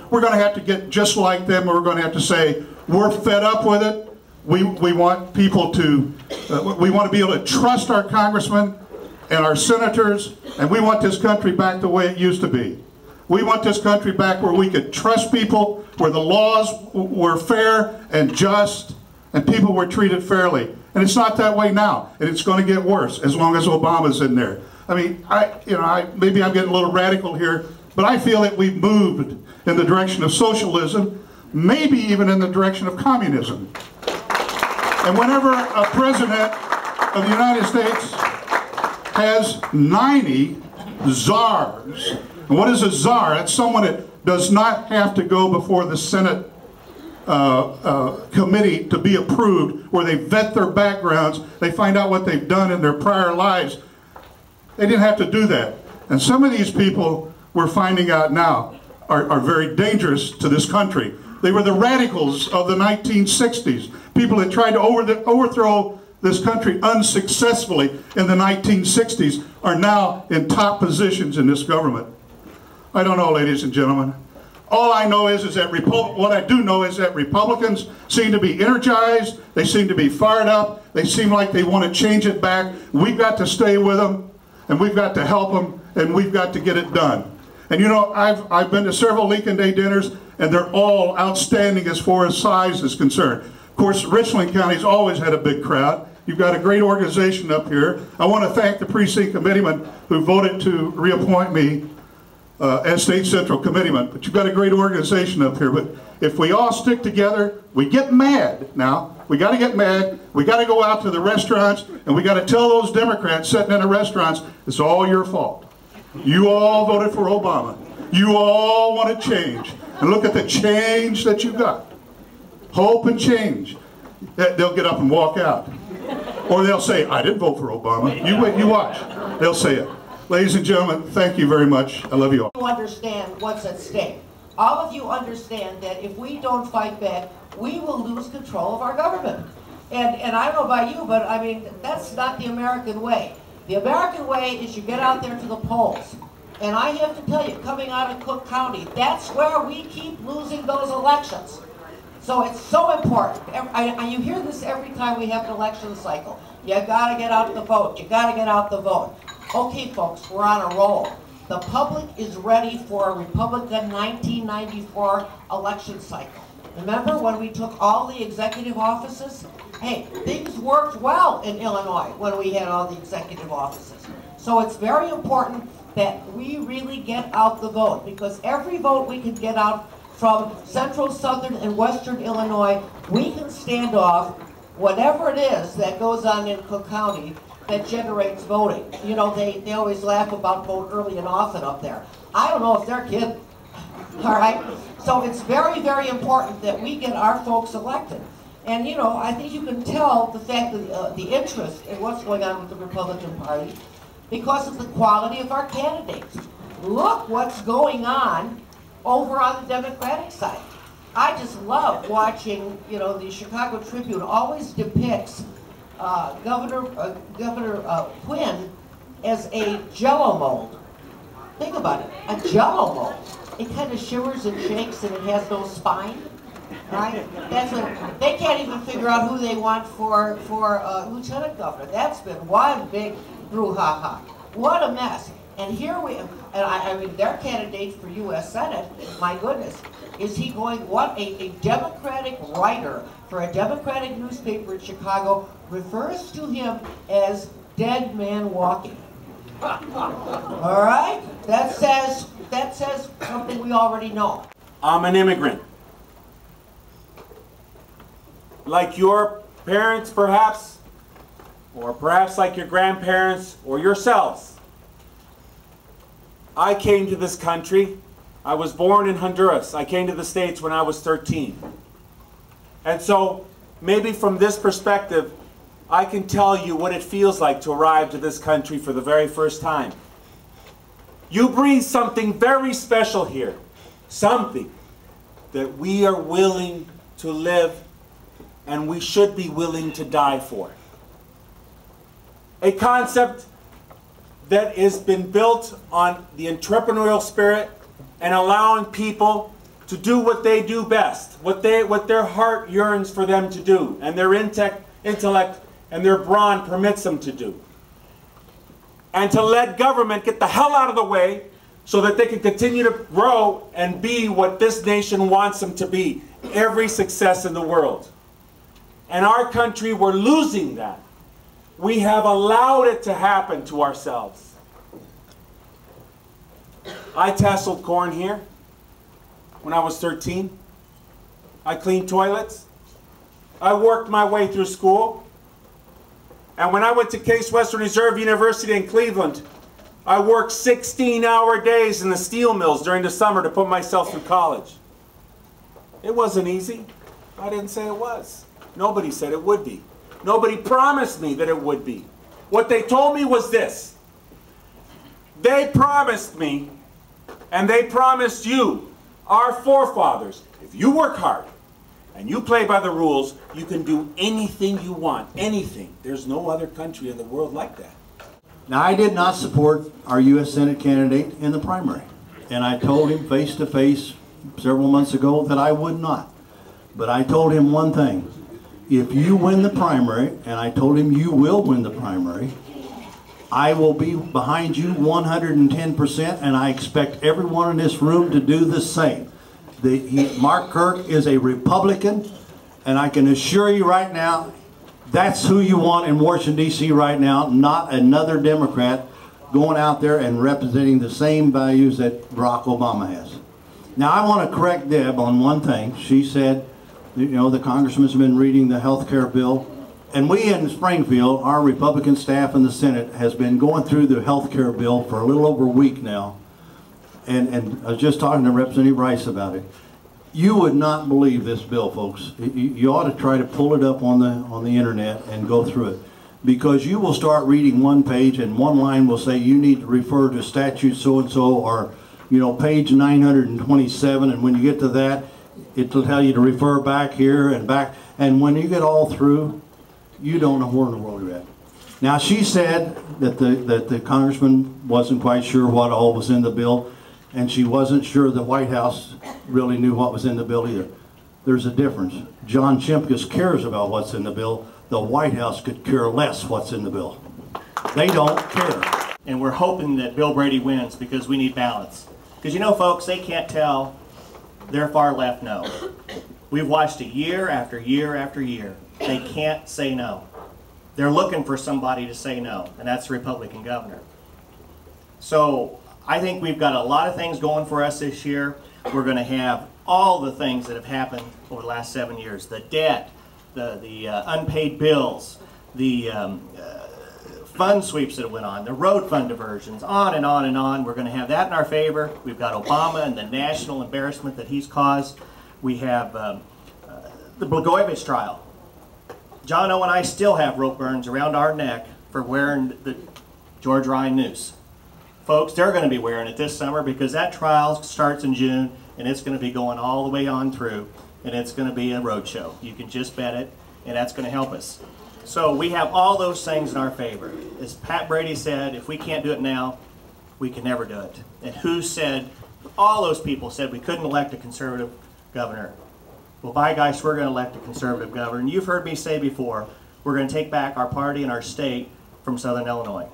we're going to have to get just like them, or we're going to have to say, we're fed up with it. We want people to, we want to be able to trust our congressmen and our senators, and we want this country back the way it used to be. We want this country back where we could trust people, where the laws were fair and just, and people were treated fairly. And it's not that way now, and it's going to get worse as long as Obama's in there. I mean, maybe I'm getting a little radical here, but I feel that we've moved in the direction of socialism, maybe even in the direction of communism. And whenever a president of the United States has 90 czars, and what is a czar? That's someone that does not have to go before the Senate committee to be approved, where they vet their backgrounds, they find out what they've done in their prior lives. They didn't have to do that. And some of these people we're finding out now are very dangerous to this country. They were the radicals of the 1960s. People that tried to overthrow this country unsuccessfully in the 1960s are now in top positions in this government. I don't know, ladies and gentlemen. All I know is that what I do know is that Republicans seem to be energized. They seem to be fired up. They seem like they want to change it back. We've got to stay with them, and we've got to help them, and we've got to get it done. And you know, I've been to several Lincoln Day dinners, and they're all outstanding as far as size is concerned. Of course, Richland County's always had a big crowd. You've got a great organization up here. I want to thank the precinct committeeman who voted to reappoint me as State Central Committeeman. But you've got a great organization up here. But if we all stick together, we get mad now. We got to get mad. We got to go out to the restaurants, and we got to tell those Democrats sitting in the restaurants, it's all your fault. You all voted for Obama. You all want to change. And look at the change that you got. Hope and change. They'll get up and walk out. Or they'll say, I didn't vote for Obama. You wait, you watch. They'll say it. Ladies and gentlemen, thank you very much. I love you all. You understand what's at stake. All of you understand that if we don't fight back, we will lose control of our government. And I don't know about you, but I mean, that's not the American way. The American way is you get out there to the polls. And I have to tell you, coming out of Cook County, that's where we keep losing those elections. So it's so important. You hear this every time we have an election cycle. You gotta get out the vote. You gotta get out the vote. Okay, folks, we're on a roll. The public is ready for a Republican 1994 election cycle. Remember when we took all the executive offices? Hey, things worked well in Illinois when we had all the executive offices. So it's very important that we really get out the vote, because every vote we can get out from central, southern, and western Illinois, we can stand off whatever it is that goes on in Cook County that generates voting. You know, they always laugh about vote early and often up there. I don't know if they're kidding, all right? So it's very, very important that we get our folks elected. And, you know, I think you can tell the fact that the interest in what's going on with the Republican Party because of the quality of our candidates. Look what's going on over on the Democratic side. I just love watching, you know, the Chicago Tribune always depicts Governor Quinn as a Jell-O mold. Think about it, a Jell-O mold. It kind of shivers and shakes and it has no spine, right? That's what, they can't even figure out who they want for lieutenant governor. That's been one big brouhaha. What a mess. And here we, and I mean, their candidate for U.S. Senate, my goodness, is he going, what, a Democratic writer for a Democratic newspaper in Chicago refers to him as dead man walking. All right? That says something we already know. I'm an immigrant. Like your parents, perhaps, or perhaps like your grandparents or yourselves. I came to this country. I was born in Honduras. I came to the States when I was 13. And so, maybe from this perspective, I can tell you what it feels like to arrive to this country for the very first time. You bring something very special here. Something that we are willing to live and we should be willing to die for. A concept that has been built on the entrepreneurial spirit and allowing people to do what they do best, what their heart yearns for them to do, and their intellect and their brawn permits them to do. And to let government get the hell out of the way so that they can continue to grow and be what this nation wants them to be, every success in the world. And our country, we're losing that. We have allowed it to happen to ourselves. I tasseled corn here when I was 13. I cleaned toilets. I worked my way through school. And when I went to Case Western Reserve University in Cleveland, I worked 16-hour days in the steel mills during the summer to put myself through college. It wasn't easy. I didn't say it was. Nobody said it would be. Nobody promised me that it would be. What they told me was this. They promised me, and they promised you, our forefathers, if you work hard and you play by the rules, you can do anything you want, anything. There's no other country in the world like that. Now, I did not support our U.S. Senate candidate in the primary, and I told him face to face several months ago that I would not. But I told him one thing. If you win the primary, and I told him you will win the primary, I will be behind you 110%, and I expect everyone in this room to do the same. Mark Kirk is a Republican, and I can assure you right now, that's who you want in Washington, D.C. right now, not another Democrat going out there and representing the same values that Barack Obama has. Now, I want to correct Deb on one thing. She said, you know, the congressman's been reading the health care bill. And we in Springfield, our Republican staff in the Senate, has been going through the health care bill for a little over a week now. And I was just talking to Representative Rice about it. You would not believe this bill, folks. You ought to try to pull it up on the internet and go through it. Because you will start reading one page and one line will say you need to refer to statute so-and-so or, you know, page 927. And when you get to that, it'll tell you to refer back here and back. And when you get all through, you don't know where in the world you're at. Now, she said that the congressman wasn't quite sure what all was in the bill, and she wasn't sure the White House really knew what was in the bill either. There's a difference. John Shimkus cares about what's in the bill. The White House could care less what's in the bill. They don't care. And we're hoping that Bill Brady wins because we need balance. Because you know, folks, they can't tell their far left no. We've watched it year after year after year. They can't say no. They're looking for somebody to say no, and that's the Republican governor. So I think we've got a lot of things going for us this year. We're going to have all the things that have happened over the last 7 years. The debt, the unpaid bills, the fund sweeps that went on, the road fund diversions, on and on and on. We're going to have that in our favor. We've got Obama and the national embarrassment that he's caused. We have the Blagojevich trial. John O and I still have rope burns around our neck for wearing the George Ryan noose. Folks, they're going to be wearing it this summer because that trial starts in June and it's going to be going all the way on through, and it's going to be a road show. You can just bet it, and that's going to help us. So we have all those things in our favor. As Pat Brady said, if we can't do it now, we can never do it. And who said, all those people said we couldn't elect a conservative governor. Well, by gosh, we're going to elect a conservative governor. And you've heard me say before, we're going to take back our party and our state from Southern Illinois.